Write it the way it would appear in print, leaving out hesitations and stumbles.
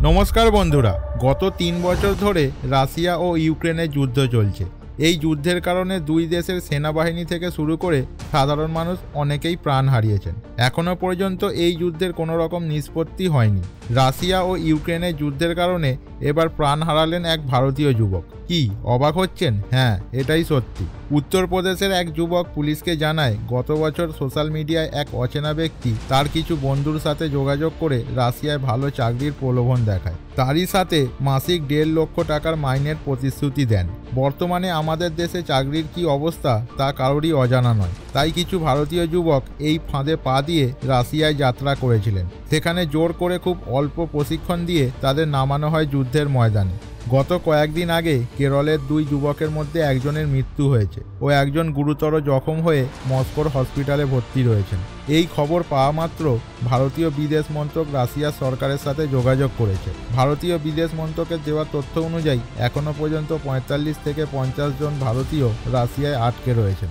নমস্কার বন্ধুরা, গত ৩ বছর ধরে রাশিয়া ও ইউক্রেনের যুদ্ধ চলছে। এই যুদ্ধের কারণে দুই দেশের সেনাবাহিনী থেকে শুরু করে সাধারণ মানুষ অনেকেই প্রাণ হারিয়েছেন। এখনও পর্যন্ত এই যুদ্ধের কোনো রকম নিষ্পত্তি হয়নি। রাশিয়া ও ইউক্রেনের যুদ্ধের কারণে এবার প্রাণ হারালেন এক ভারতীয় যুবক। কি অবাক হচ্ছেন? হ্যাঁ, এটাই সত্যি। উত্তরপ্রদেশের এক যুবক পুলিশকে জানায়, গত বছর সোশ্যাল মিডিয়ায় এক অচেনা ব্যক্তি তার কিছু বন্ধুর সাথে যোগাযোগ করে রাশিয়ায় ভালো চাকরির প্রলোভন দেখায়। তারই সাথে মাসিক 1.5 লক্ষ টাকার মাইনের প্রতিশ্রুতি দেন। বর্তমানে আমাদের দেশে চাকরির কি অবস্থা তা কারোরই অজানা নয়। তাই কিছু ভারতীয় যুবক এই ফাঁদে পা দিয়ে রাশিয়ায় যাত্রা করেছিলেন। সেখানে জোর করে খুব অল্প প্রশিক্ষণ দিয়ে তাদের নামানো হয় যুদ্ধের ময়দানে। গত কয়েকদিন আগে কেরলের 2 যুবকের মধ্যে একজনের মৃত্যু হয়েছে ও একজন গুরুতর জখম হয়ে মস্কোর হসপিটালে ভর্তি রয়েছেন। এই খবর পাওয়া মাত্র ভারতীয় বিদেশ মন্ত্রক রাশিয়া সরকারের সাথে যোগাযোগ করেছে। ভারতীয় বিদেশ মন্ত্রকের দেওয়া তথ্য অনুযায়ী এখনও পর্যন্ত 45 থেকে 50 জন ভারতীয় রাশিয়ায় আটকে রয়েছেন।